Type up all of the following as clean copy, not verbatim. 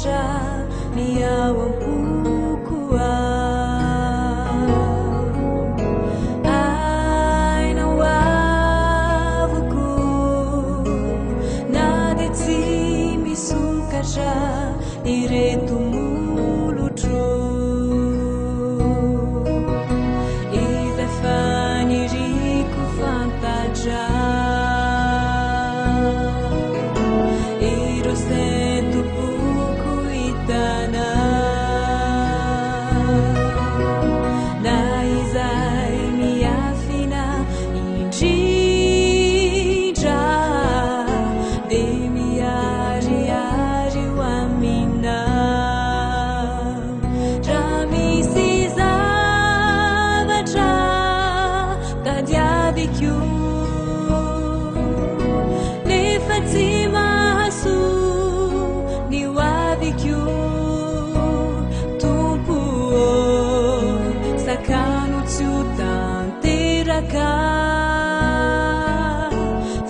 fantatra ny ao am-poko ainao avoko na dia tsy misokatra ireto molotro izay faniriko fantatra ireo sentoboko hitana na izay miafina indrindra dia miariary ho amina raha misy zavatra tadiaviko nefa tsy mahasoa ny hoaviko tompo sakano tsy ho tanteraka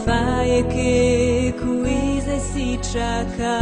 fa ekeko izay sitraka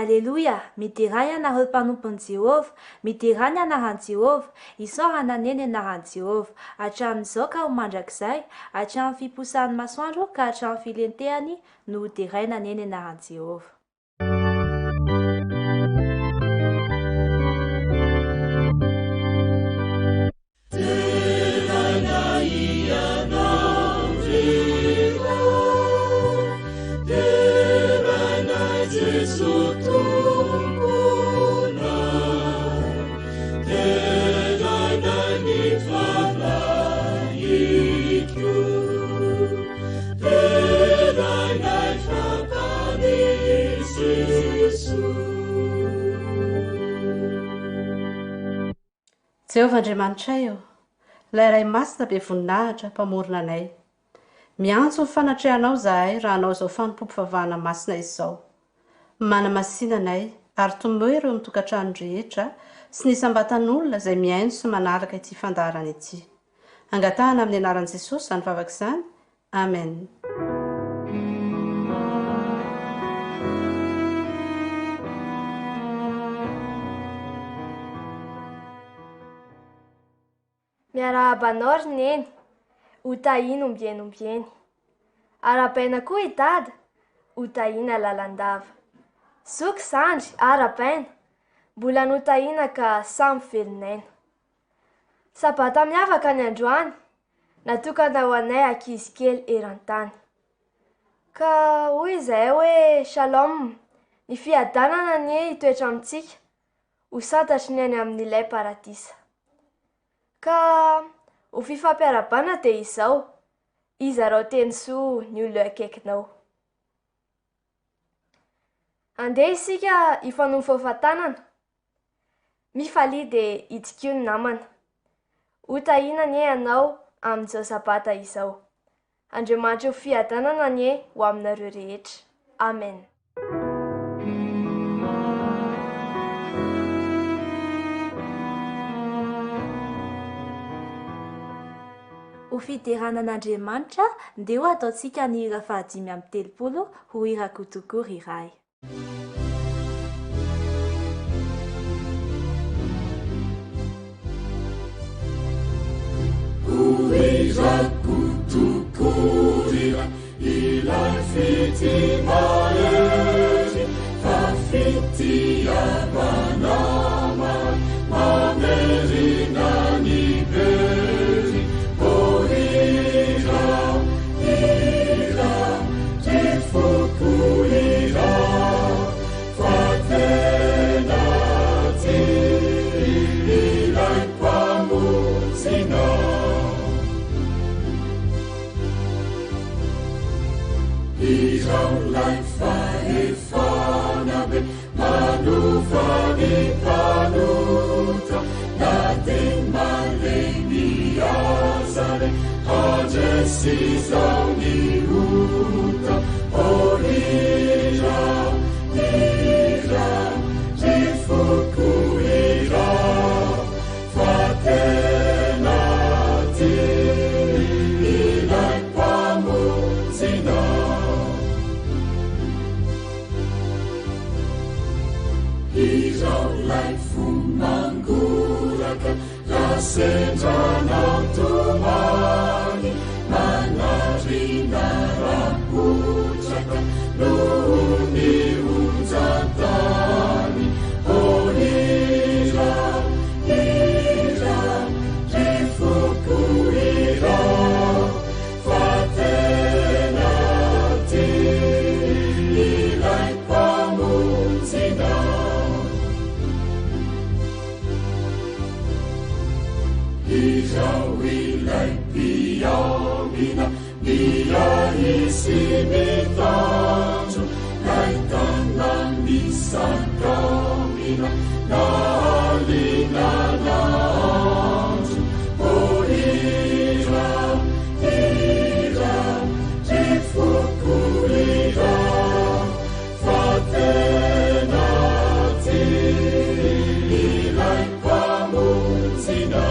Alleluia, midiray anareo mpanompon'i Jehovah, midiray ny anaran'i Jehovah, isaorana neny anaran'i Jehovah, hatramin'izao ka ho mandrakizay, hatramin'ny fiposahan'ny masoandro ka hatramin'ny filentehany no hodiraina neny anaran'i Jehovah. Jehovah Andriamanitra eo, ilay iray masina be voninahitra mpamorona anay. Miantso ny fanatrehanao zahay raha anao izao fanompoam-pivavahana masina izao. Mana-masina anay ary tomoe ireo mitokantrano rehetra sy ny sambatan'olona izay miaino sy manaraka ity fandaharana ity. Angatahana amin'ny anaran'i Jesosy izany vavaka izany. Amen. miarahabanao ry neny, ho tahina ombieny. Arapaina koa i dada, ho tahina lalandava. Zoky zandry, arapaina, mbola notahina ka samy velinaina. Sabata miavaka ny androany, natokana ho anay ankizy kely eran-tany. Ka hoy izay hoe shalom, ny fiadanana ny hitoetra amintsika, ho santatry ny any amin'ilay paradisa. Ka ho fifampiarabana dia izao, iza rao teny soa ny olo akaikinao. Andeha isika hifanompo fahatanana, mifalia dia hidikio ny namana. Ho tahina ny anao amin'izao sabata izao. Andriamanitra ho fiadanana ny ho aminareo rehetra. Amen. Ho fideranan'Andriamanitra dia ho ataontsika ny hira 530 ho hira kotokory iray. Hira kotokory ilay fity mahery, fa fity amanama mamerina ny bery. O hira, rifoko hira, fa tena ty ilay mpamosina. Ilaulai faefana be manufani panuta na te maleni azare hajesi zauni uta. O hira, jifuku hira, fatena ti ilai pamuzina. Ilaulai fumanguraka rasendrana tumani manarina raputraka nuni unjatani. O hira, rifuku hira, fatena ti ilai pamuzina. Ilai piamina, dia isimitanjo, laitana misankamina, nalina nanjo. O hira, rifuku hira, fatena ti ilai pamuzina.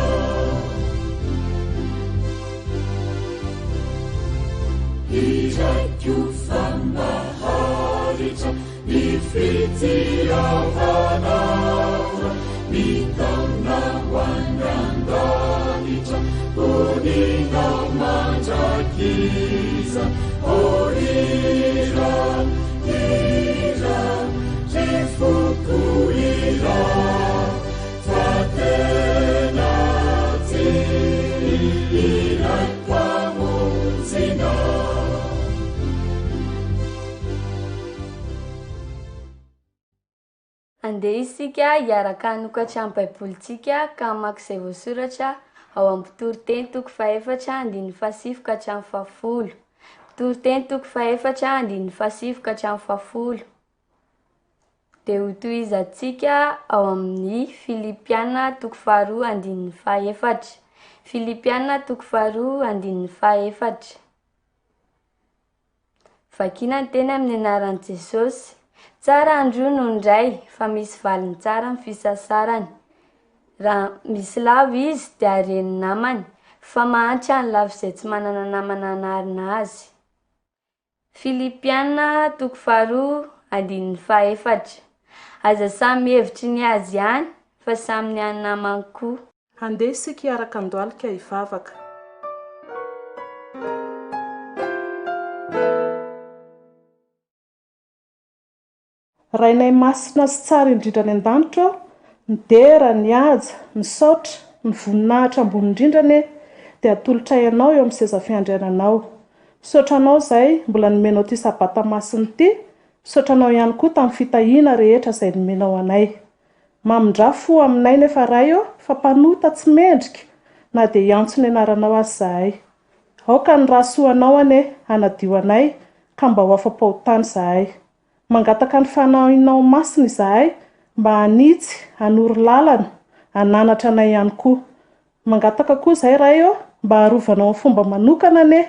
Kiufamaharitra, Fmcfanompoam-Pivavahana, mitana wanandanitra, unina manjakiza. O hira, rifuku hira, fatena ti ilai pamuzina. Andeha isika hiaraka hanokatra amin'ny baibolitsika ka mamaky izay voasoratra ao amin'ny toriteny 4:7-10. Toriteny 4:7-10. Dia ho tohizantsika ao amin'ny Filipiana 2:4. Filipiana 2:4. Vakina ny teny amin'ny anaran'i Jesosy. Tsara andro noho indray, fa misy valiny tsara amin'ny fisasarany. Raha misy lavo izy dia hareny namany, fa mahantra ny lavo izay tsy manana namana anarina azy. Filipiana 2:4. Aza samy hevitry ny azy ihany, fa samy ny any namany koa. handeha isika hiaraka andohalika hivavaka. Rainay masina sy tsara indrindra ny an-danitra, ny dera, ny haja, ny saotra, ny voninahitra ambony indrindrany dia atolotra ianao eo amin'ny seza fiandriananao. Misaotra anao izay mbola nomenao ity sabata masina ity, misaotra anao ihany koa tamin'ny fitahiana rehetra izay nomenao anay. Mamindra fo aminay nefa ray fa mpanota tsy mendrika na dia iantso ny anaranao azy zahay. Aoka ny rahasoanao ane hanadio anay ka mba ho afa-pao-tany zahay. Mangataka ny fanahinao masina izahay mba hanitsy, hanory lalana, hananatra anay ihany koa. Mangataka koa izay ray mba harovanao amin'ny fomba manokana ane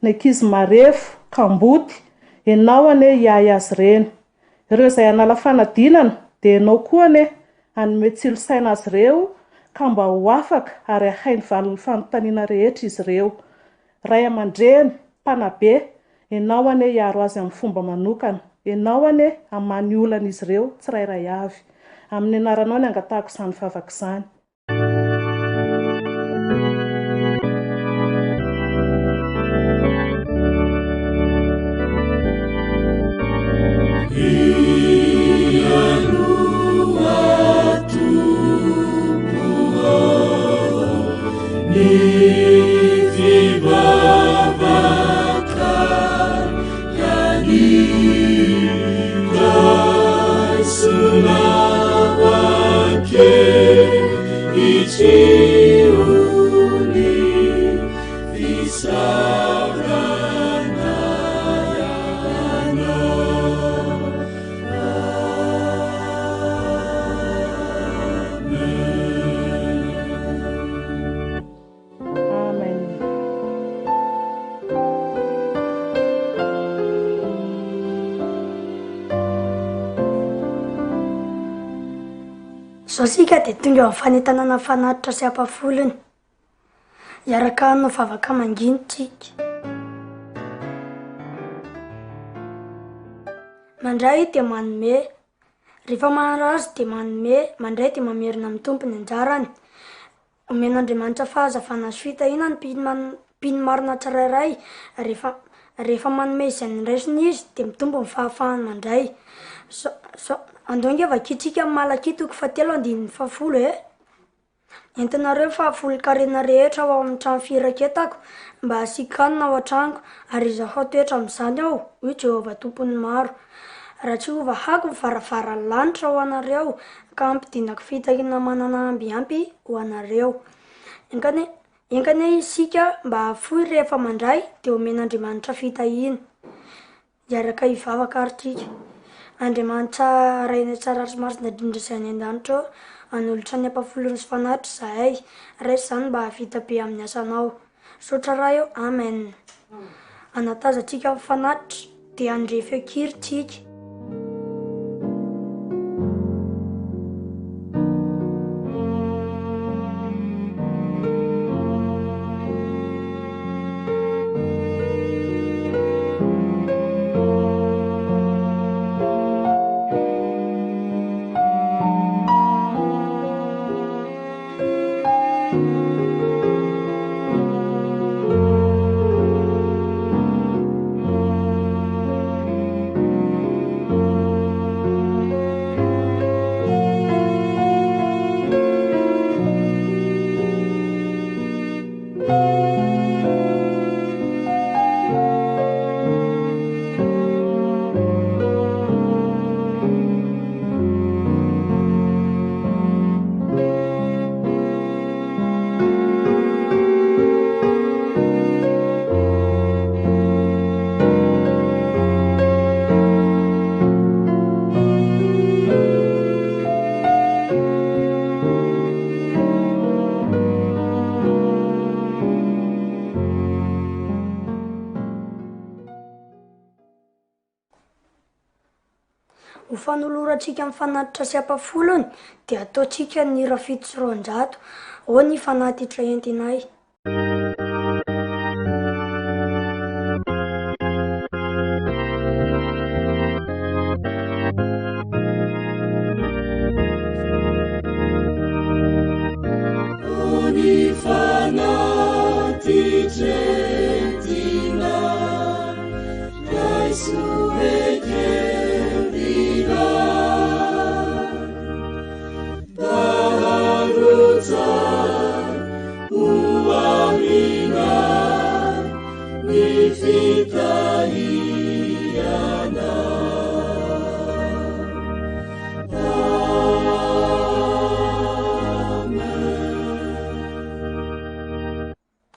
ny ankizy marefo, kamboty, ianao ane hiay azy ireny. Ireo izay hanala fanadinana dia ianao koa ane hanome tsilosaina azy ireo ka mba ho afaka ary ahay ny valon'ny fanontaniana rehetra izy ireo. Ray aman-dreny, mpanabe, ianao ane hiaro azy amin'ny fomba manokana. Ianao ane hamany olana izy ireo tsirairay avy. Amin'ny anaranao ny angatahako izany vavaka izany. Zao sika dia tonga eo amin'ny fanentanana fanatitra sy ampafolony. Iaraka hanao vavaka manginitsika. Mandray dia manome, rehefa manaro azy dia manome, mandray dia mamerina amin'ny tompony anjarany. Omen'Andriamanitra fahazavana sy fitahiana ny mpino marina tsirairay. Rehefa manome izay niraisiny izy dia mitombo ny fahafahany mandray. Andonga vakitsika amin'ny Malaki 3:7 entinareo fahafolo-karena rehetra ao amin'ny trano firaketako mba hasikanina ao an-trango ary izaho toetra amin'izany aho, hoy Jehovah tompony maro. Raha tsy ho vahako ny varavaran'ny lanitra ho anareo ka ampidinako fitahiana manana ambiampy ho anareo. Engane isika mba hafoy rehefa mandray dia omen'Andriamanitra fitahiana. Iaraka hivavaka ary tika. Andriamanitra rainay tsara sy masina indrindra izay any an-danitra, hanolotra ny ampafolony sy fanatitra izahay. Raisy izany mba havita be amin'ny asanao. Sotra raha eo, amen. Anatazantsika amin'ny fanatitra dia handrefy akiritsika. Ho fanolorantsika amin'ny fanatitra sy ampafolony dia ataontsika ny hira 700. Ao ny fanatitra entinay.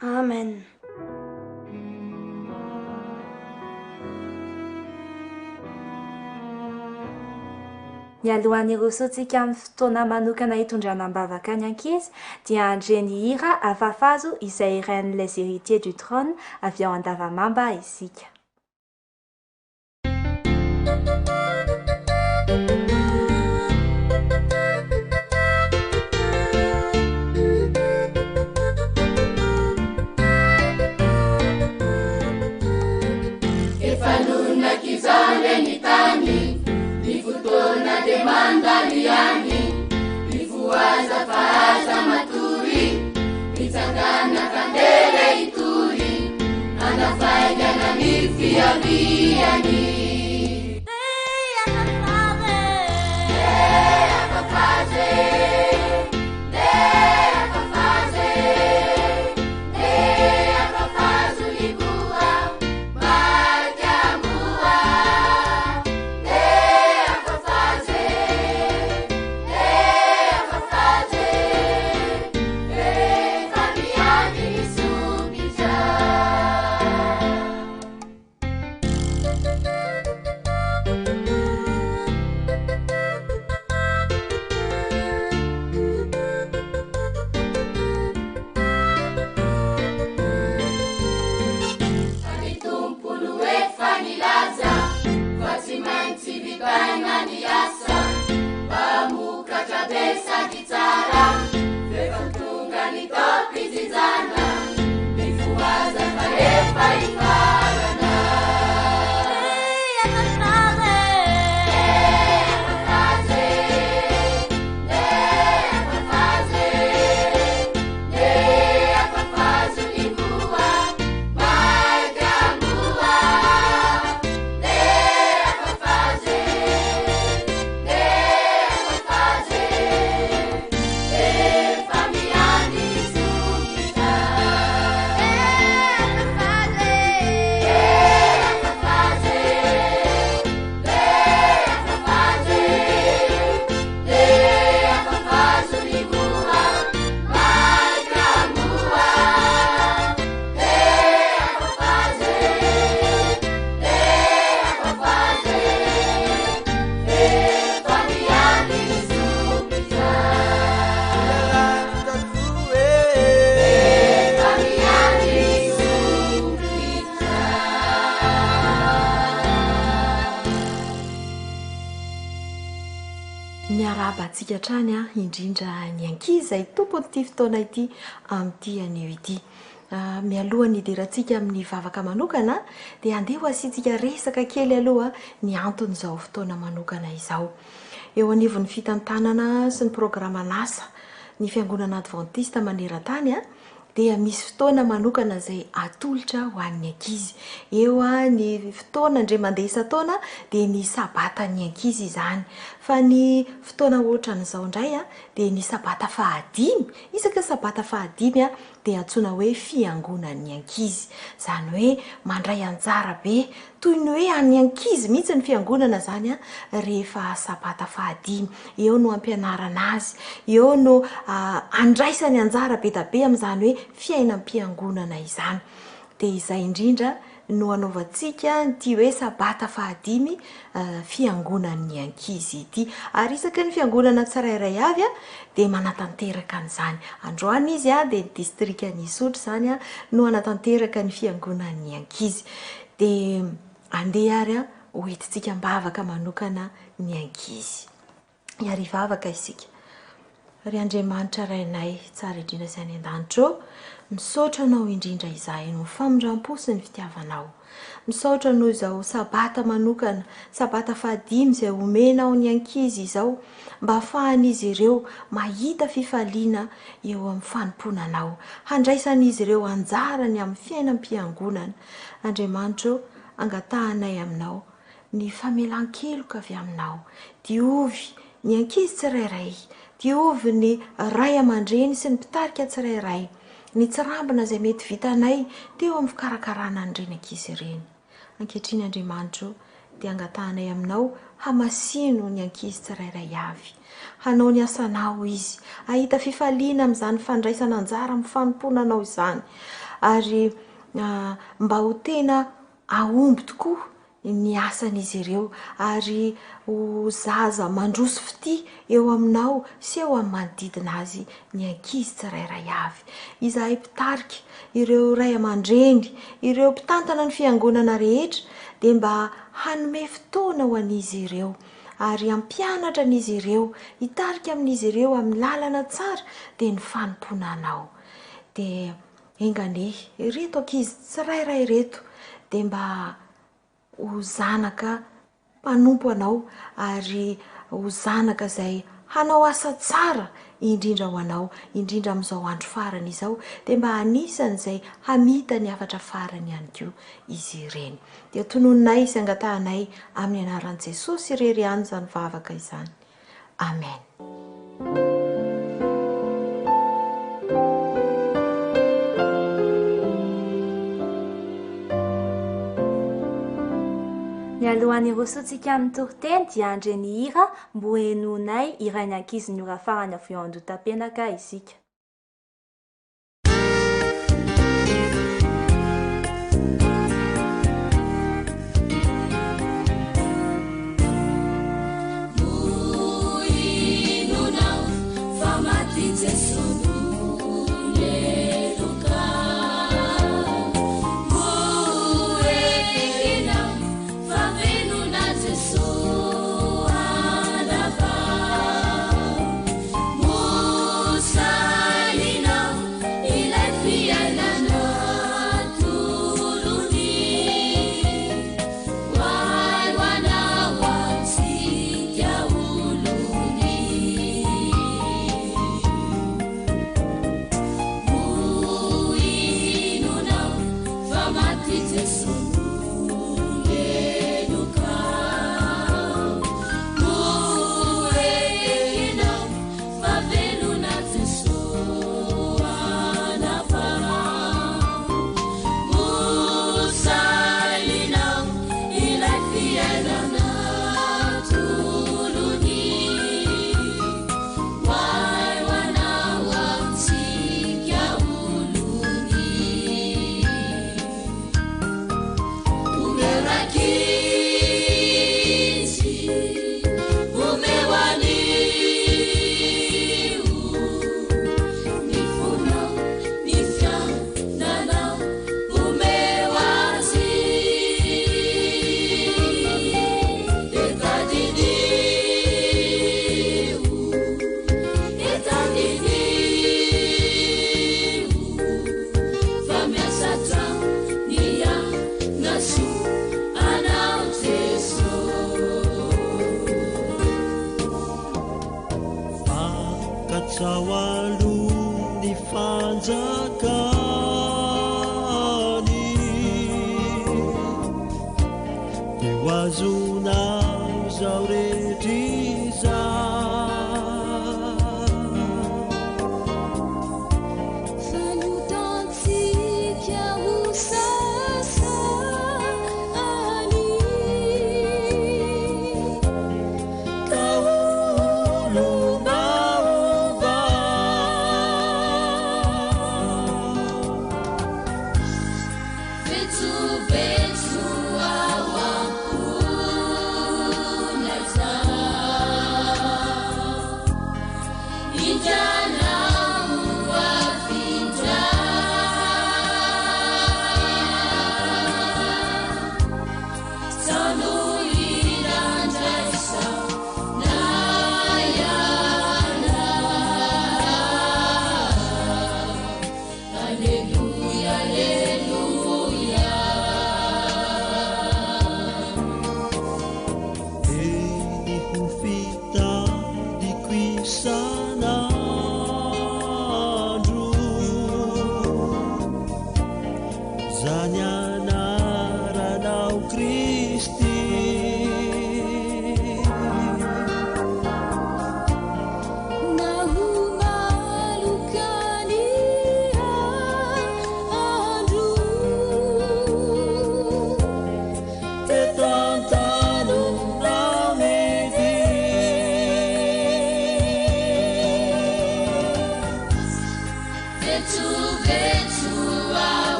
Amen. Mialohan'ny rosotsika amin'ny fotoana manokana hitondranam-bavaka ny ankizy dia andreny hira afafazo izay iran'ny les héritiers du trône avy ao andavamamba isika. Mandaliani nifuaza faza maturi nitangana kandele ituri anafanya na nifia viani Miarabantsika trany indrindra ny ankizy izay tompony ity fotoana ity amin'ity anio ity. Mialohany hidirantsika amin'ny vavaka manokana dia andeha ho asiantsika resaka kely aloha ny anton'izao fotoana manokana izao. Eo anivon'ny fitantanana sy ny programa NASA ny fiangonana adventiste maneran-tany dia misy fotoana manokana izay atolotra ho an'ny ankizy. Eo ny fotoana ndre mandeha isan-taona dia ny sabatan'ny ankizy izany. Fa ny fotoana ohatran'izao indray dia ny sabata fahadimy. Isaka sabata fahadimy dia antsoina hoe fiangonan'ny ankizy. Izany hoe mandray anjara be toy ny hoe any ankizy mihitsy ny fiangonana izany rehefa sabata fahadimy. Eo no ampianarana azy, eo no andraisany anjara be da be amin'izany hoe fiainam-piangonana izany. Dia izay indrindra no anaovantsika ity hoe sabata fahadimy fiangonan'ny ankizy ity. Ary isaky ny fiangonana tsirairay avy dia manatanteraka an'izany. Androany izy dia ny distrikan'ny Isotry izany no anatanteraka ny fiangonan'ny ankizy. Dia andeha ary ho entintsika mbavaka manokana ny ankizy. Iary vavaka isika. Ry Andriamanitra rainay tsara indrindra sy any an-danitro, misaotra anao indrindra izahay no famindram-po sy ny fitiavanao. Misaotra noho izao sabata manokana, sabata fahadimy izay omenao ny ankizy izao, mba ahafahan'izy ireo mahita fifaliana eo amin'ny fanomponanao, handraisan'izy ireo anjarany amin'ny fiainam-piangonana. Andriamanitra, angatahanay aminao ny famelan-keloka avy aminao. Diovy ny ankizy tsirairay, diovy ny ray aman-dreny sy ny mpitarika tsirairay, ny tsirambina izay mety vitanay teo amin'ny fikarakarana an'ireny ankizy ireny. Ankehitriny Andriamanitro dia angatahanay aminao hamasino ny ankizy tsirairay avy, hanao ny asanao izy, ahita fifaliana amin'izany fandraisana anjara amin'ny fanomponanao izany, ary mba ho tena ahomby tokoa ny asan'izy ireo, ary ho zaza mandroso fity eo aminao sy eo amin'ny manodidina azy ny ankizy tsirairay avy. Izahay mpitarika, ireo ray aman-dreny, ireo mpitantana ny fiangonana rehetra dia mba hanome fotoana ho an'izy ireo, ary hampianatra an'izy ireo, hitarika amin'izy ireo amin'ny lalana tsara dia ny fanomponanao. Dia engane reto ankizy tsirairay reto dia mba ho zanaka mpanompo anao, ary ho zanaka izay hanao asa tsara indrindra ho anao, indrindra amin'izao andro farany izao, dia mba anisan'izay hamita ny hafatra farany ihany koa izy ireny. Dia tonononay sy angatahanay amin'ny anaran'i Jesosy irery ihany izany vavaka izany. Amen. Ny alohan'ny rosotsika amin'ny toriteny dia andre ny hira mbo henonay irainy ankizy ny ora farany avy eo an-dotam-penaka isika.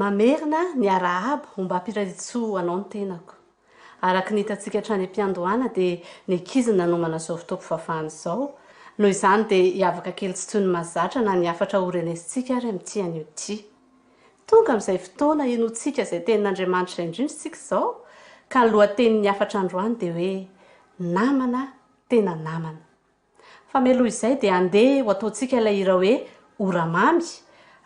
mamerina ny arahaba homba ampiraritso anao ny tenako araka nitantsika hatrany am-piandohana dia ny ankizy nanomana izao fotoam-pivavahana izao noho izany dia hiavaka kely tsy toy ny mahazatra na ny afatra orenesintsika ary amin'ity anio ity tonga amin'izay fotoana inoantsika izay tenin'Andriamanitra izay indrindra isika izao ka ny lohatenin'ny afatra androany dia hoe namana tena namana fa mialoha izay dia andeha ho ataontsika ilay hira hoe oramamy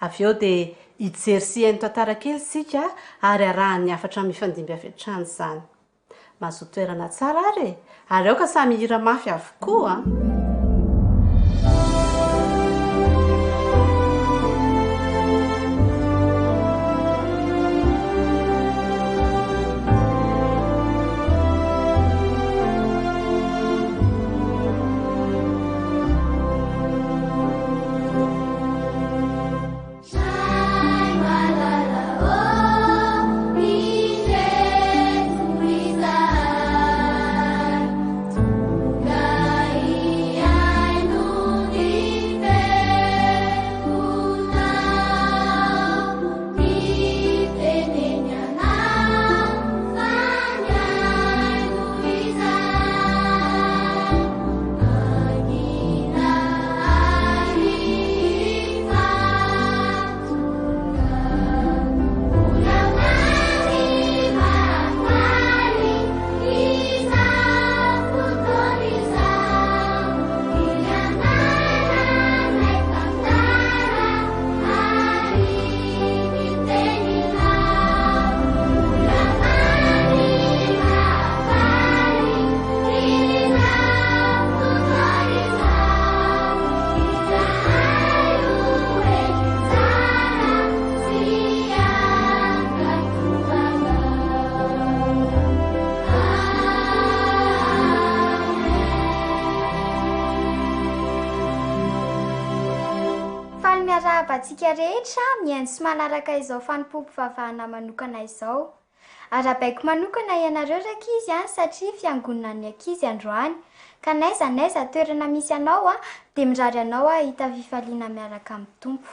avy eo dia hijery sy haino tantara kely sika ary arahan'ny afatra mifandimby avy hatrany izany mahazo toerana tsara ary aoka samy hira mafy avokoa Tsika rehetra mihaino sy manaraka izao fanompoam-pivavahana manokana izao. Arabaiko manokana ianareo rankizy satria fiangonana ny ankizy androany. Ka naiza toerana misy anao dia mirary anao hita fifaliana miaraka amin'ny tompo.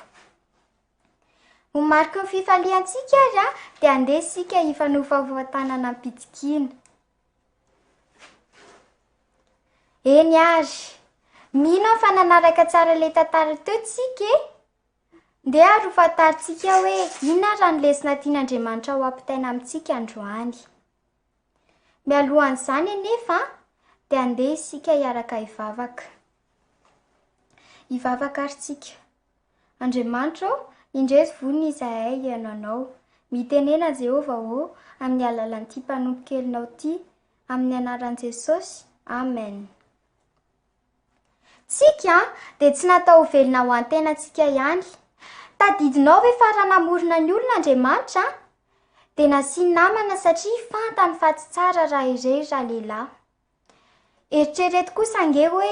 Ho mariky ny fifaliantsika ary dia andeha isika hifanofaofatanana am-pitsikina. Eny ary, mino fa nanaraka tsara ilay tantara teo tsika ndeha ary ho fantarintsika hoe inona raha ny lesona tian'Andriamanitra ho ampitaina amintsika androany. Mialohan'izany anefa dia andeha isika hiaraka hivavaka. Hivavaka ary tsika. Andriamanitra indreto vonina izahay hiaino anao. Mitenena Jehova amin'ny alalan'ity mpanompo-kelinao ity amin'ny anaran'i Jesosy. Amen. Tsika dia tsy natao ho velona ho an-tenantsika ihany. Tadidinao ve fa raha namorona ny olona Andriamanitra dia nasiany namana satria fantany fa tsy tsara raha irery raha lehilahy. Eritrereto kosa ange hoe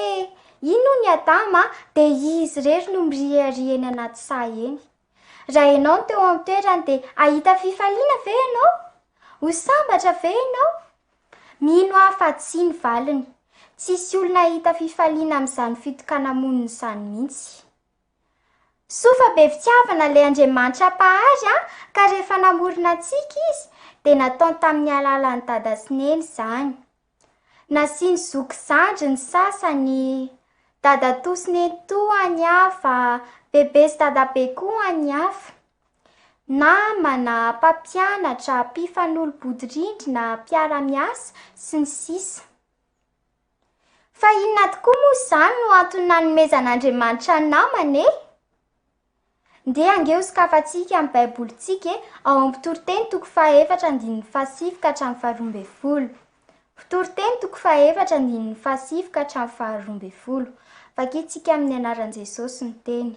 ino ny Adama dia izy irery no mirihary eny anaty sahy eny. Raha ianao no teo amin'ny toerany dia ahita fifaliana ve ianao? Ho sambatra ve ianao? Mino fa tsy ny valiny. Tsisy olona ahita fifaliana amin'izany fitokana monina izany mihitsy. Sofa be fitiavana ilay Andriamanitra pahary ka rehefa namorona antsika izy dia nataony tamin'ny alalan'ny dada sy neny izany. Nasiany zoky zandry ny sasany, dada toa sy neny toa ny hafa, bebe sy dada be koa ny hafa. Namana, mpampianatra, mpifanolo-bodirindrina, mpiara-miasa sy ny sisa. Fa inona tokoa moa izany no antony nanomezan'Andriamanitra ny namana e? Ndeha ange ho sokafantsika amin'ny baibolintsika ao amin'ny mpitoriteny toko 4:7-5 ka hatramin'ny 12. Fitoriteny toko faefatra andininy fahasifika hatramin'ny faharoambefolo. Vakitsika amin'ny anaran'i Jesosy ny teny.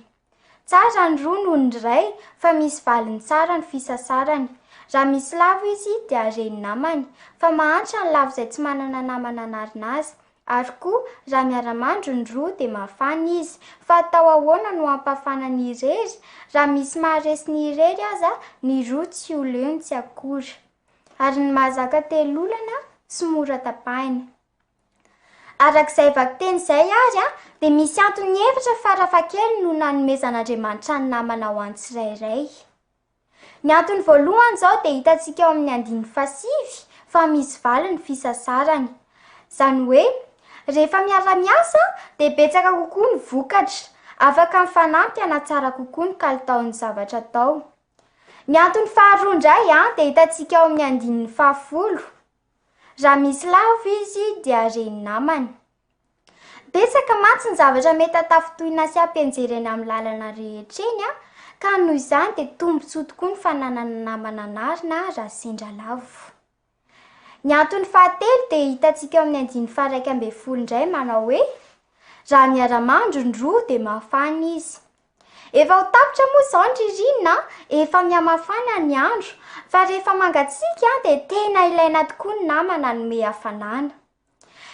Tsara ny roa noho ny ray, fa misy valiny tsara ny fisasarany. Raha misy lavo izy dia areny namany, fa mahantra ny lavo izay tsy manana namana anarina azy. Ary koa, raha miara-mandro ny roa dia mafana izy, fa atao ahoana no ampafana ny irery? Raha misy maharesy ny irery aza, ny roa tsy ho leony tsy akory. Ary ny mahazaka telolana tsy mora tapahina. Arak'izay vakiteny izay ary dia misy antony efatra farafakely no nanomezan'Andriamanitra ny namana ho an'ny tsirairay. Ny antony voalohany izao dia hitantsika ao amin'ny andininy fahasivy fa misy valiny fisasarany. Izany hoe, rehefa miara-miasa dia betsaka kokoa ny vokatra, afaka mifanampy hanatsara kokoa ny kalitaon'ny zavatra atao. Ny antony faharoa indray dia hitantsika ao amin'ny andininy fahafolo. Raha misy lavo izy dia areny namany. Betsaka mantsy ny zavatra mety atafotoina sy ampianjerena amin'ny lalana rehetra eny ka noho izany dia tombontsoa tokoa ny fananana namana anarina raha sendra lavo. Ny antony fahatelo dia hitantsika amin'ny andininy faha-raika ambin'ny folo indray manao hoe raha miara-mandro ny roa dia mafana izy. Efa ho tapitra moa izao ny ririnina, efa mihamafana ny andro, fa rehefa mangatsiaka dia tena ilaina tokoa ny namana hanome hafanana.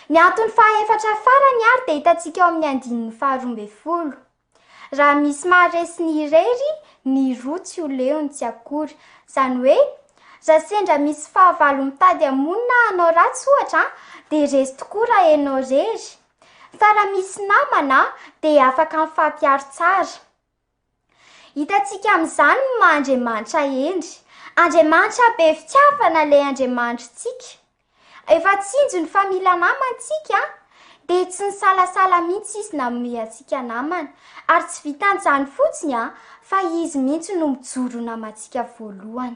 Ny antony fahaefatra farany ary dia hitantsika ao amin'ny andininy faharoambefolo. Raha misy maharesy ny irery, ny roa tsy ho leony tsy akory. Izany hoe, raha sendra misy fahavalo mitady hamonina hanao ratsy ohatra dia resy tokoa raha hainao rery. Fa raha misy namana dia afaka mifampiaro tsara. Hitantsika amin'izany ny maha-Andriamanitra endry. Andriamanitra be fitiavana ilay Andriamanitritsika. Efa tsinjo ny famila namantsika dia tsy nisalasala mihitsy izy nanome antsika namana. Ary tsy vitan'izany fotsiny fa izy mihitsy no mijoro namantsika voalohany.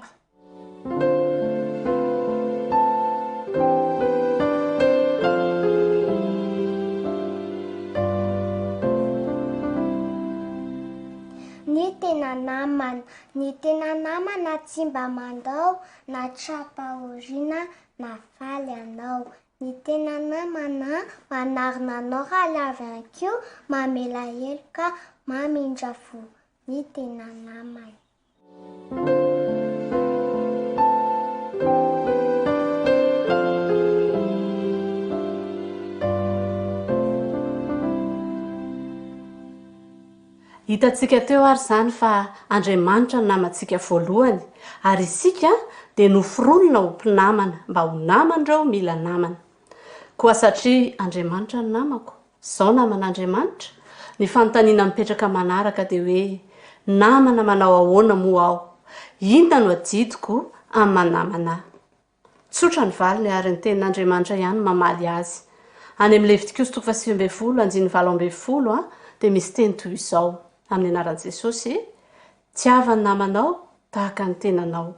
Ny tena namana tsy mba mandao na trapa-oriana na faly anao. Ny tena namana manarina anao raha lavy koa, mamela heloka, mamindra fo. Ny tena namana. Hitantsika teo ary izany fa Andriamanitra ny namantsika voalohany, ary isika dia noforonina ho mpinamana, mba ho naman'ireo mila namana. Koa satria Andriamanitra ny namako, izao naman'Andriamanitra, ny fanontaniana mipetraka manaraka dia hoe namana manao ahoana moa aho? Inona no adidiko amin'ny namana? Tsotra ny valiny ary ny tenin'Andriamanitra ihany mamaly azy. Any amin'ny Levitikos 7:20 dia misy teny toy izao amin'ny anaran'i Jesosy: tiava ny namanao tahaka ny tenanao.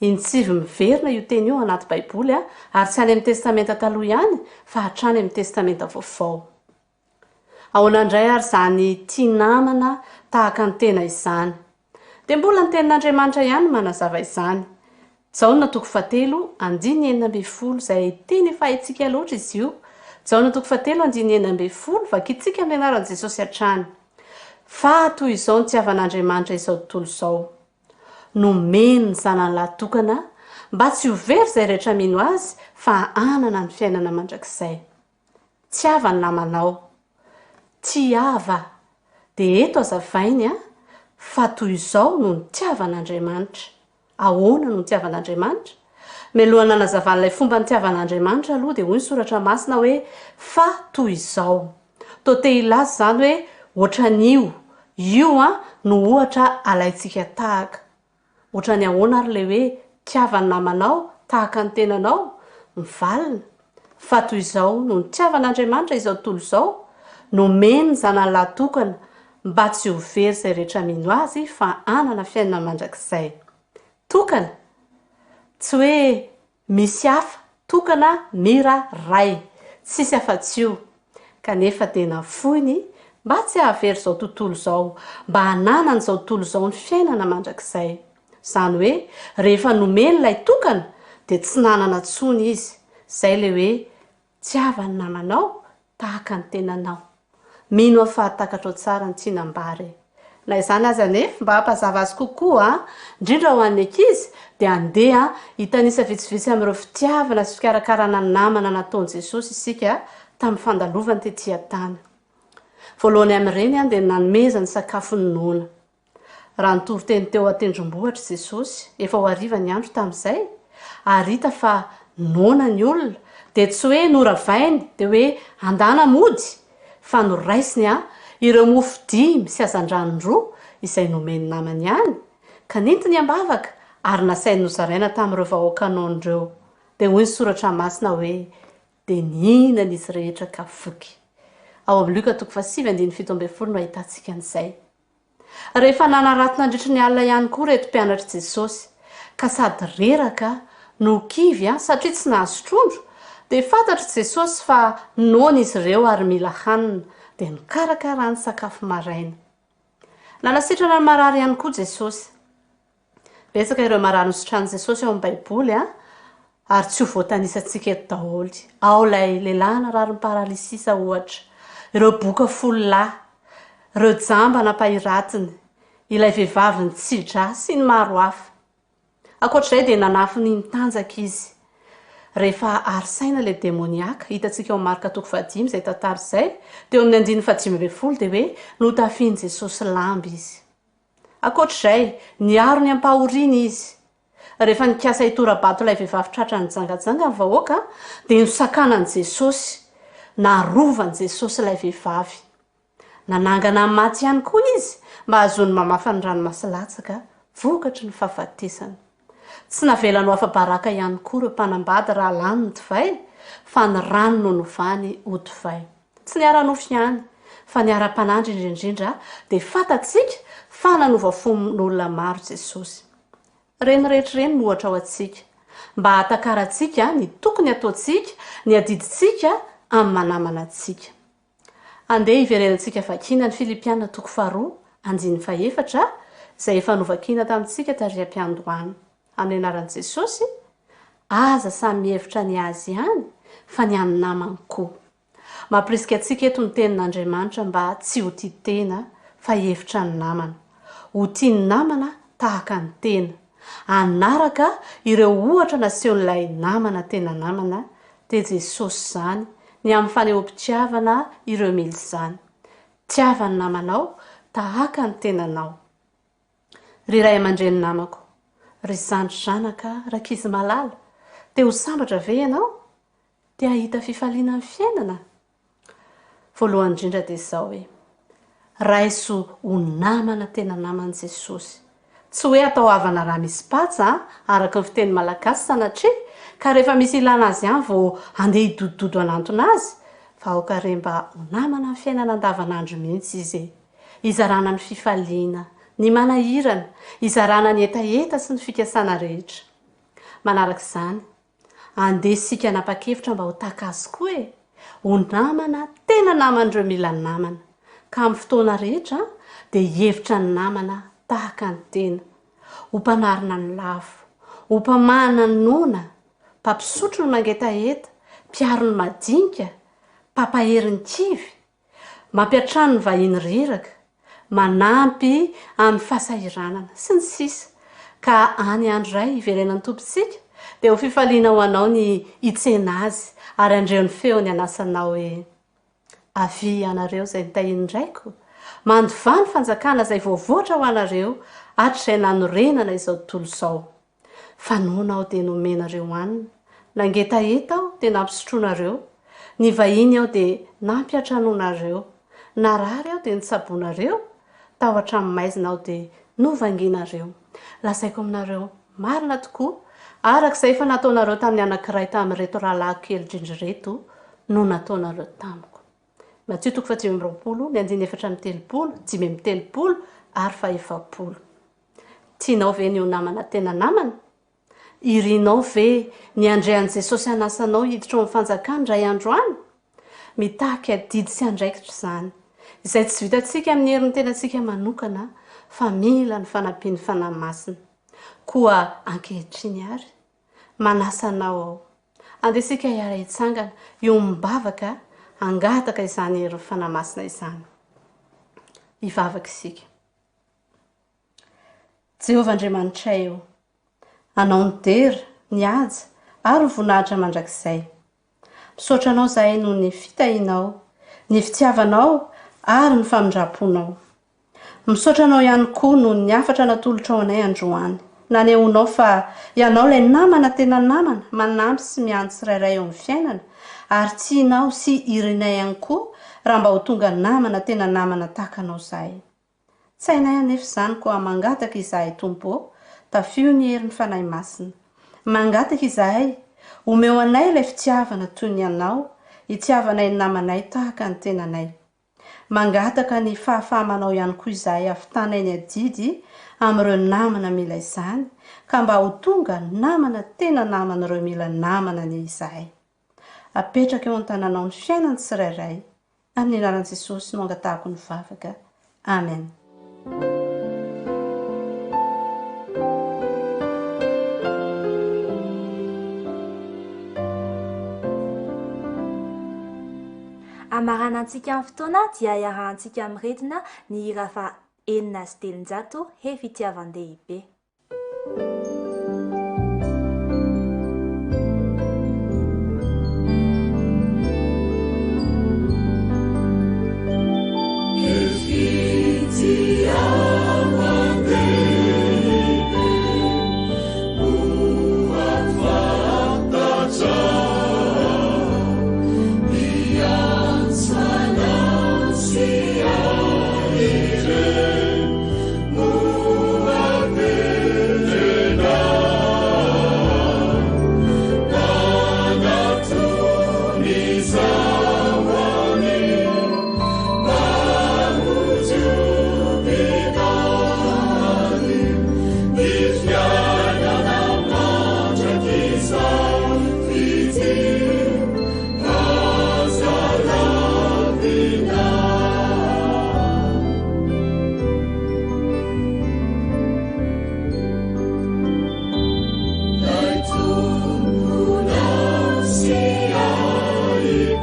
Intsivy miverina io teny io anaty Baiboly ary tsy any amin'ny testamenta taloha ihany fa hatrany amin'ny testamenta vaovao. Ahoana indray ary izany tia namana tahaka ny tena izany? Dia mbola ny tenin'Andriamanitra ihany manazava izany. Jaona 7:9 izay teny efa haintsika loatra izy io. Jaona 7:9 vakitsika amin'ny anaran'i Jesosy hatrany. Fa toy izao ny tiavan'Andriamanitra izao tontolo izao: nomeny ny zanany lahy-tokana mba tsy ho very izay rehetra mino azy, fa anana ny fiainana mandrakizay. Tiava ny namanao, tiava. Dia eto azavainy fa toy izao no ny tiavan'Andriamanitra. Ahoana no ny tiavan'Andriamanitra? Mialohana nazavan'ilay fomba ny tiavan'Andriamanitra aloha dia hoy ny soratra masina hoe fa toy izao. Toa te hilaza izany hoe ohatran'io, io no ohatra alaitsika tahaka. Ohatran'ny ahoana ary ilay hoe tiava ny namanao tahaka ny tenanao? Mivalina. Fa toy izao no ny tiavan'Andriamanitra izao tontolo izao: nomeny ny zanany lahy-tokana mba tsy ho very izay rehetra mino azy, fa anana fiainana mandrakizay. Tokana, tsy hoe misy hafa, tokana mira ray, tsisy afa-tsy io. Kanefa dia nafoiny mba tsy hahavery izao tontolo izao, mba hananana izao tontolo izao ny fiainana mandrakizay. Izany hoe rehefa nomeny ilay tokana dia tsy nanana tsony izy, zay le hoe tsiavany namanao tahaka ny tenanao. Mino afahatakatra tsara ny tsinambary. Na izany aza nefa mba hampazava azy kokoa, indrindra ho an'ny ankizy dia andeha hitanisa vitsivitsy amin'ireo fitiavana sy fikarakarana namana nataon'i Jesosy isika tamin'ny fandalovany tetỳ tany. Voalohany amin'ireny dia nanomeza ny sakafo ny noana. Raha nitory teny teo atendrombohitra Jesosy, efa ho hariva ny andro tamin'izay, ary hita fa noana ny olona, dia tsy hoe noravainy dia hoe andana mody, fa noraisiny ireo mofo 5 sy azan-drano 2 izay nomeny namany ihany, ka nentiny ambavaka ary nasainy nozaraina tamin'ireo vahoakanon'ireo. Dia hoy ny soratra masina hoe dia nihinana izy rehetra ka voky. Ao amin'ny Luka 7:17 no ahitantsika an'izay. Rehefa nanaratina nandritra ny alina ihany koa reto mpianatra Jesosy, ka sady reraka no kivy satria tsy nahazo trondro, dia fantatry Jesosy fa noana izy ireo ary mila hanina, dia nikarakara ny sakafo maraina. Nanasitrana ny marary ihany koa Jesosy. Betsaka ireo marary nosotranin'i Jesosy ao amin'ny Baiboly ary tsy ho voatanisantsika eto daholo. Ao ilay lehilahy narary ny paralisisa ohatra, ireo boka 10 lahy, ireo jamba nampahiratiny, ilay vehivavy nitsidra sy ny maro hafa. Ankoatr'izay dia nanafiny nitanjaka izy. Rehefa arisaina ilay demoniaka, hitantsika ao Marka 5 izay tantara izay, dia amin'ny 15 dia hoe notafiany Jesosy lamba izy. Ankoatr'izay, niaro ny ampahoriana izy. Rehefa nikasa hitorabato ilay vehivavy tratra nijangajanga ny vahoaka, dia nosakanan Jesosy, narovan Jesosy ilay vehivavy. Nanangana amin'ny maty ihany koa izy, mba hazony mamafa ny ranomasolatsaka, vokatry ny fahafatesany. Tsy navelany ho afa-baraka ihany koa ireo mpanambady raha lany ny divay, fa ny rano no novany ho divay. Tsy niara-nofy ihany, fa niara-panandry indrindra dia fantatsika fa nanova fon'olona maro Jesosy. Reny rehetra ireny no ohatra ao antsika, mba hatakarantsika ny tokony ataontsika, ny adidintsika amin'ny manamana antsika. Andeha hiverenantsika vakina ny Filipiana 2:4 izay efa novakina tamintsika tariam-piandohana. Amin'ny anaran'i Jesosy, aza samy mihevitra ny azy ihany, fa ny an'ny namany koa. Mampirisika antsika eto ny tenin'Andriamanitra mba tsy ho tia tena, fa hevitra ny namana. Ho tia ny namana tahaka ny tena. Anaraka ireo ohatra nasehon'ilay namana tena namana, dia Jesosy izany, ny amin'ny fanehoam-pitiavana ireo mily izany. Tiava ny namanao tahaka ny tenanao. Ry ray aman-dreny namako, ry zandry-zanaka, rakizy malala, dia ho sambatra ve ianao? Dia ahita fifaliana amin'ny fiainana? Voalohany indrindra dia izao hoe, raiso ho namana tena naman'i Jesosy. Tsy hoe atao havana raha misy patsa, araka ny fiteny malagasy sanatria, ka rehefa misy ilana azy ihany vao andeha hidododo anantona azy, fa aoka remba ho namana ny fiainana andavanandro mihitsy izy. Izarana ny fifaliana, ny manahirana, izarana ny etaeta sy ny fikasana rehetra. Manaraka izany, andeha sika nanapa-kevitra mba ho tahaka azy koa e. Ho namana, tena naman'ireo mila namana. Ka amin'ny fotoana rehetra dia hevitra ny namana tahaka ny tena. Ho mpanarina ny lafo, ho mpamana ny nona, mpampisotro ny mangetaheta, mpiaro ny madinika, mpampahery ny kivy, mampiatrano ny vahiny reraka, manampy amin'ny fahasahiranana sy ny sisa. Ka any andro iray iverenan'ny tompontsika dia ho fifaliana ho anao ny hitsena azy ary andreo ny feo ny anasanao hoe avy anareo izay nitahiny indraiko, mandovany fanjakana izay voavoatra ho anareo hatrizay nanorenana izao tontolo izao. Fanona aho dia nomenareo hanina, nangetaheta aho dia nampisotroanareo, ny vahiny aho dia nampiatranonareo, narary aho dia nitsaboanareo, tao hatramin'ny maizina aho dia novanginareo. Lasaiko aminareo marina tokoa, arak'izay efa nataonareo tamin'ny anankiray tamin'ireto rahalahy kely indrindra reto no nataonareo tamiko. Matthieu 5:4-7:30 ary 5:40. Tianao ve ny ho namana tena namana? Irinao ve ny andrean'i Jesosy anasanao hiditra ao amin'ny fanjakana iray andro any? Mitahaka adidy sy andraikitra izany, izay tsy vitantsika amin'ny herin'ny tenantsika manokana, fa mila ny fanampian'ny fanahy masina. Koa ankehitriny ary, manasanao ao, andesika hiara hitsangana eo mibavaka angataka izany ero fanamasina izany. Ivavaka isika. Jehovah Andriamanitra eo, anao ny dera, ny aja ary ny voninahitra mandrakizay. Misaotra anao zahay noho ny fitahinao, ny fitiavanao ary ny famindraponao. Misaotra anao ihany koa noho ny afatra natolotra ao anay androany. Nanehonao fa ianao ilay namana tena namana, manampy sy miandry tsirairay eo amin'ny fiainana, ary tianao sy irinay ihany koa raha mba ho tonga namana tena namana tahaka anao zahay. Tsy hainay anefa izany koa mangataka izahay Tompo, tafio ny herin'ny fanahy masina. Mangataka izahay, omeo anay ilay fitiavana toy ny anao, hitiavanay ny namanay tahaka ny tenanay. Mangataka ny fahafahamanao ihany koa izahay ahavitanay ny adidy amin'ireo namana mila izany, ka mba ho tonga namana tena namana ireo mila namana ny izahay. Apetraka eo an-tananao ny fiainany tsirairay, amin'ny anaran'i Jesosy no angatahako ny vavaka. Amen. Amaranantsika amin'ny fotoana dia iarahantsika miretina ny hira fa 400 he fitiavan-dehibe.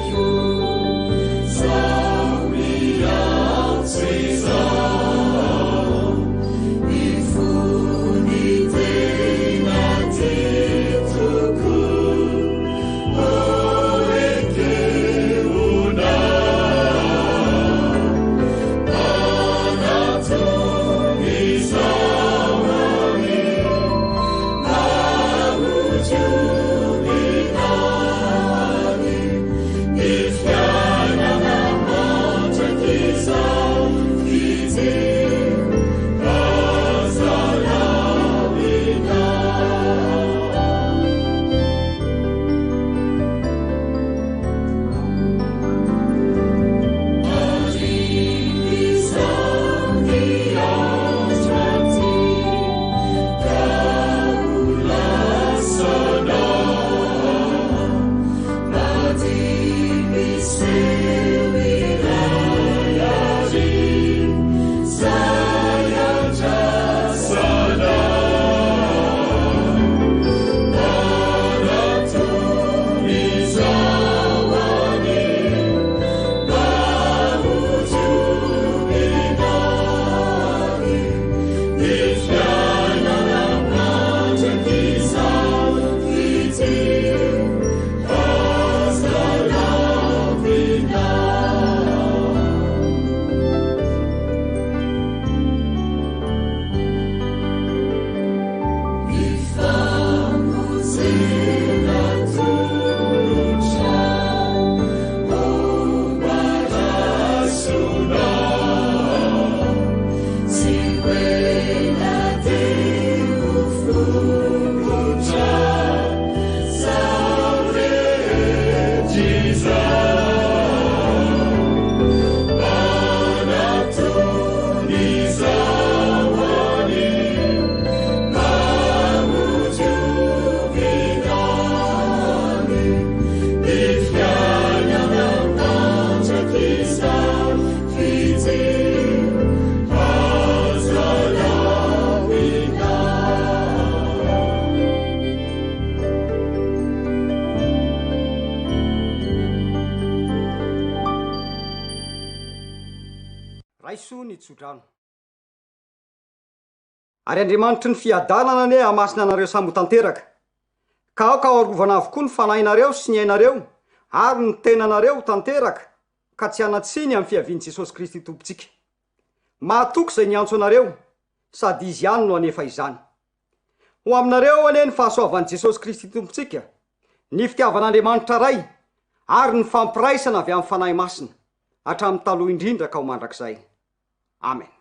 You maiso ny tsodrano ary andriamanitry ny fiadanana ane hamasina anareo sambo tanteraka ka aoka arovana avokoa ny fanahinareo sy ny ainareo ary ny tenanareo tanteraka ka tsy anatsiny amin'ny fiaviany Jesosy Kristy tompontsika. Mahatoky izay niantso anareo sady izy ihany no anefa izany. Ho aminareo ane ny fahasoavan'i Jesosy Kristy tompontsika, ny fitiavan'Andriamanitra ray ary ny fampiraisana avy amin'ny fanahy masina hatramin'ny taloha indrindra ka ho mandrakizay. Amen.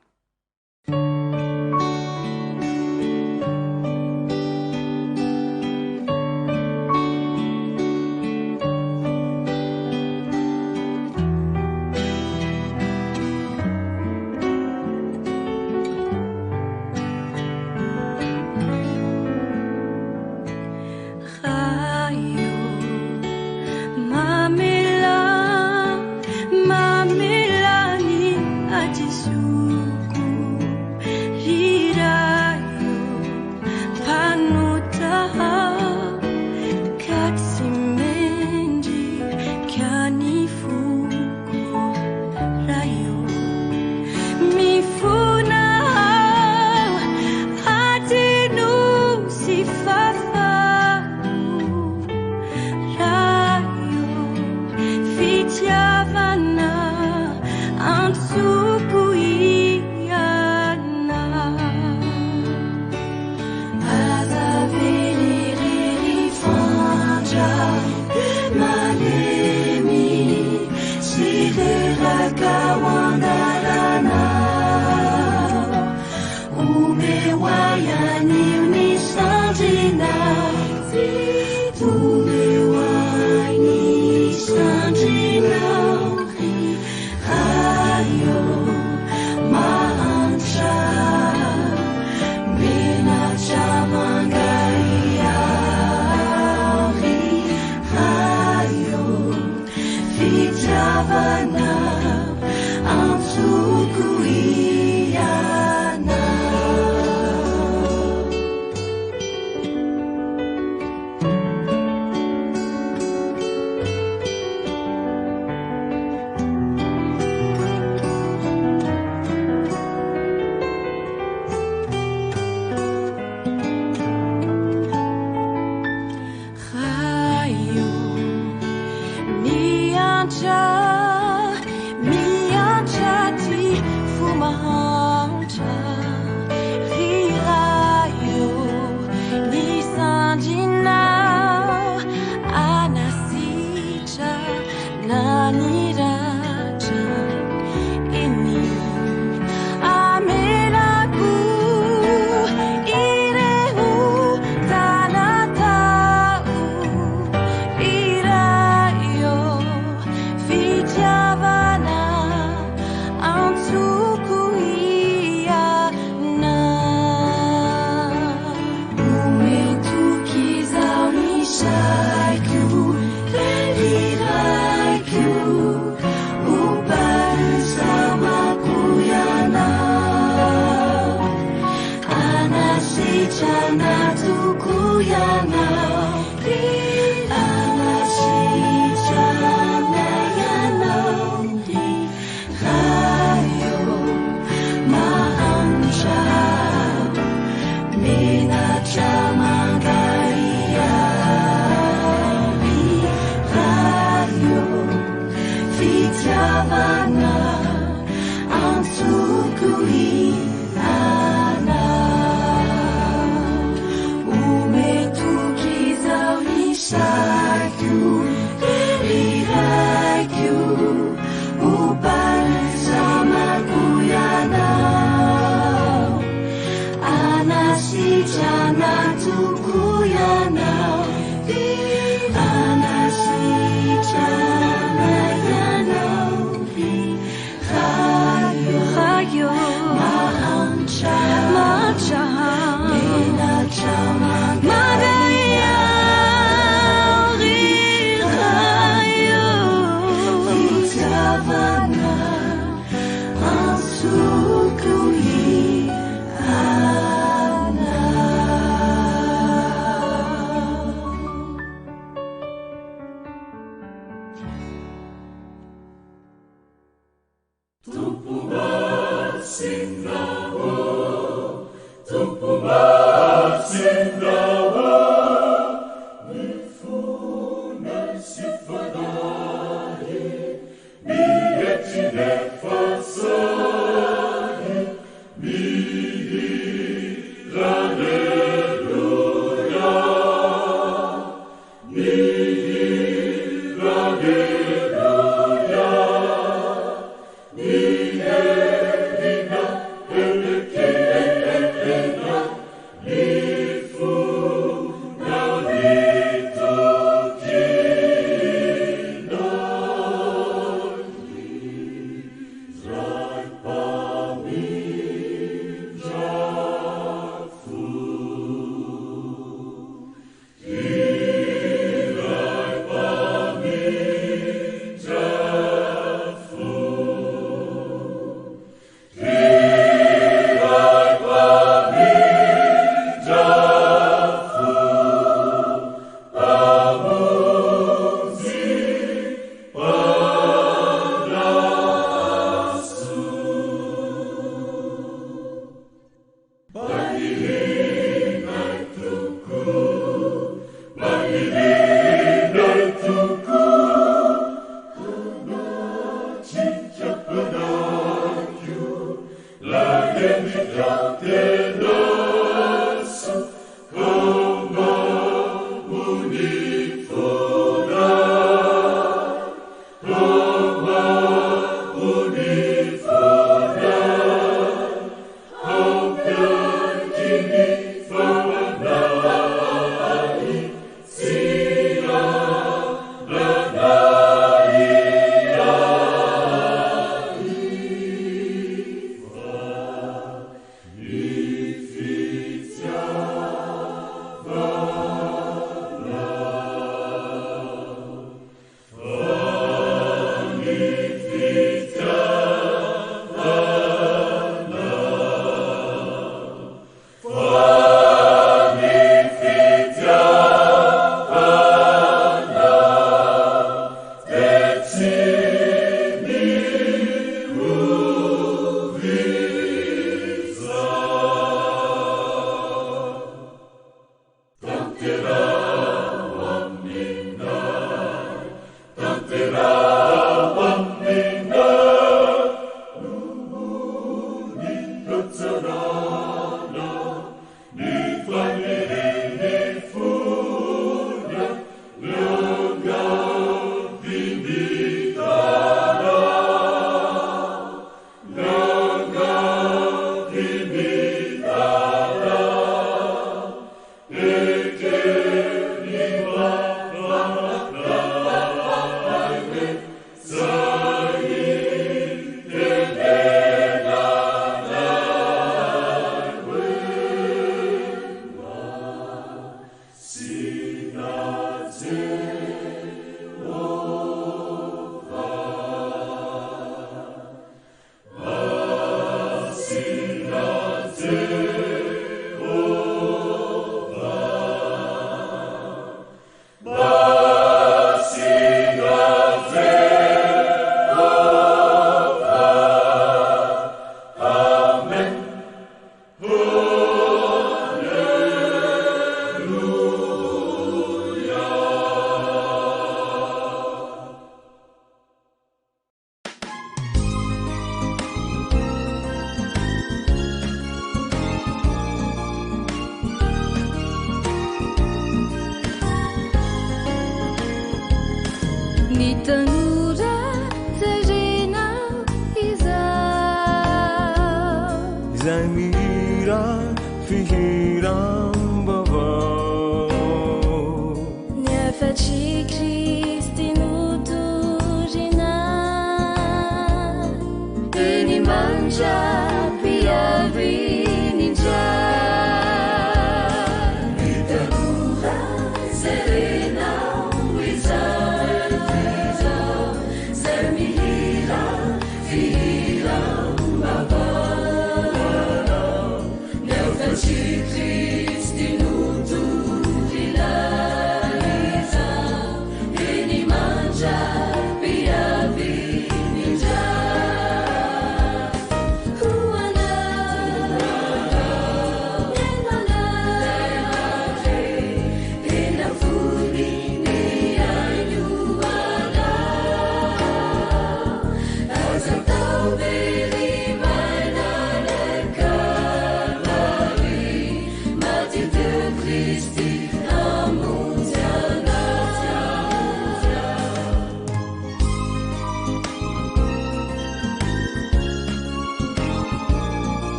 Rayo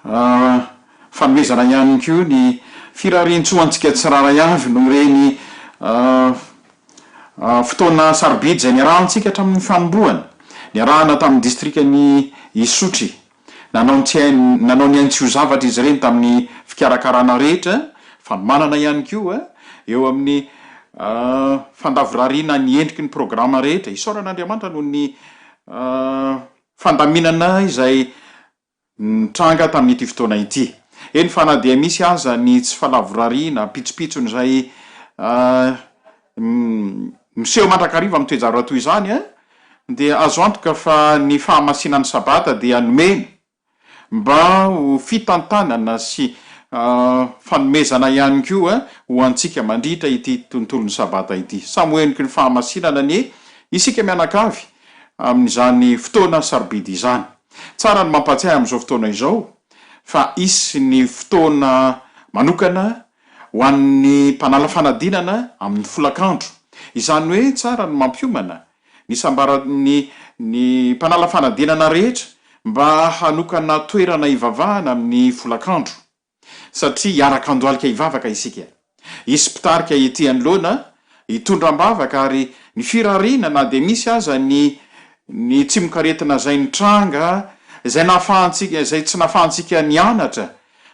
fanomezana ihany ko ny firarentsoantsika tsiraray avy no reny fotoana sarobidy zay niarahantsika hatramin'ny fanombohana niarahana tamin'ny distrikany Isotry nanao ny aintsio zavatra izy reny tamin'ny fikarakarana rehetra fanomanana ihany koa eo amin'ny fandavorariana ny endriky ny programa rehetra isaoran'Andriamanitra noho ny fandaminana izay nitranga tamin'ity fotoana ity. Eny fa na dia misy aza ny tsy falavorariana pitsopitsony izay miseho mandrakariva amin'ny toejavatra toy izany dia azo antoka fa ny fahamasinan'ny sabata dia nomena mba ho fitantanana sy fanomezana ihany koa ho antsika mandritra ity tontolon'ny sabata ity. Samy hoeniky ny fahamasinana ny isika mianakavy amin'izany fotoana sarobidy izany. Tsara ny mampatsiahy amin'izao fotoana izao fa isy ny fotoana manokana ho an'ny mpanala fanadinana amin'ny folakandro. Izany hoe tsara ny mampiomana ny sambarany ny mpanala fanadinana rehetra mba hanokana toerana ivavahana amin'ny folakandro satria iarakandoalika ivavaka isika. Isy mpitarika ety anoloana hitondram-bavaka ary ny firariana na dia misy aza ny tsimokaretina zay nitranga zay nafahantsika zay tsy nafahantsika nianatra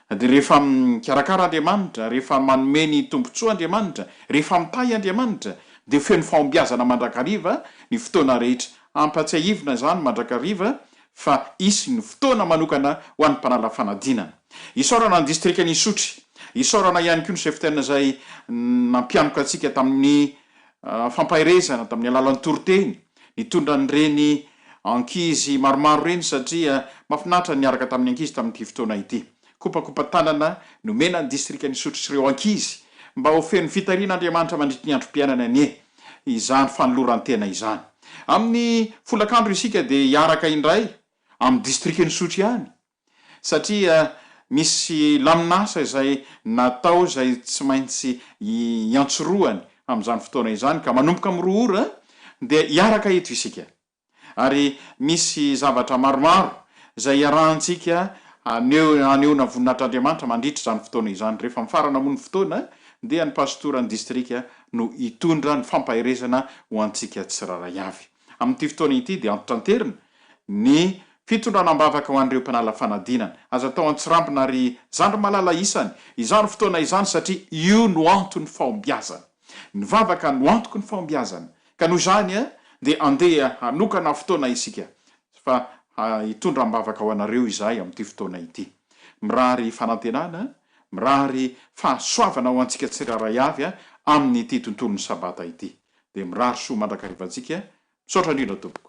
dia rehefa mikarakara Andriamanitra, rehefa manome ny tombontsoa Andriamanitra, rehefa mitay Andriamanitra dia feno fahombiazana mandrakariva ny fotoana rehetra. Ampatsiahivina zany mandrakariva fa isy ny fotoana manokana ho an'ny mpanala fanadinana. Isaorana ny distrikany Isotry, isaorana ihany koa ny chef-taina zay nampianoka antsika tamin'ny fampahirezana tamin'ny alalan'ny toroteny nitondra nyreny ankizy maromaro reny satria mafinatra niaraka tamin'ny ankizy tamin'ity fotoana ity. Kopakopa tanana nomena ny distrikany Isotry sy ireo ankizy mba ho feno fitarian'Andriamanitra mandritry ny androm-piainana anie izany fanolorantena izany. Amin'ny folakandro isika dia hiaraka indray amin'ny distrikany Isotry ihany satria misy laminasa izay natao izay tsy maintsy iantsoroany amin'izany fotoana izany ka manomboka amin'ny roa ora dia hiaraka eto isika. Ary misy zavatra maromaro izay iarahantsika anehoana voninahitr'Andriamanitra mandritra izany fotoana izany. Rehefa mifarana moa ny fotoana dia ny pastoran'ny distrika no hitondra ny fampahirezana ho antsika tsiraray avy. Amin'ity fotoana ity dia antotanterina ny fitondranam-bavaka ho an'ireo mpanala fanadinana. Aza tao antsirampina ary zandry malala isany izany fotoana izany satria io no anto ny fahombiazana. Ny vavaka no antoko ny fahombiazana. Ka noho izany dia andeha hanokana fotoana isika fa hitondram-bavaka ho anareo izahay amin'ity fotoana ity. Mirary fanantenana, mirary fahasoavana ho antsika tsiraray avy amin'ity tontolon'ny sabata ity. Dia mirary soa mandrakarivantsika. Misaotra indrindra tompoko.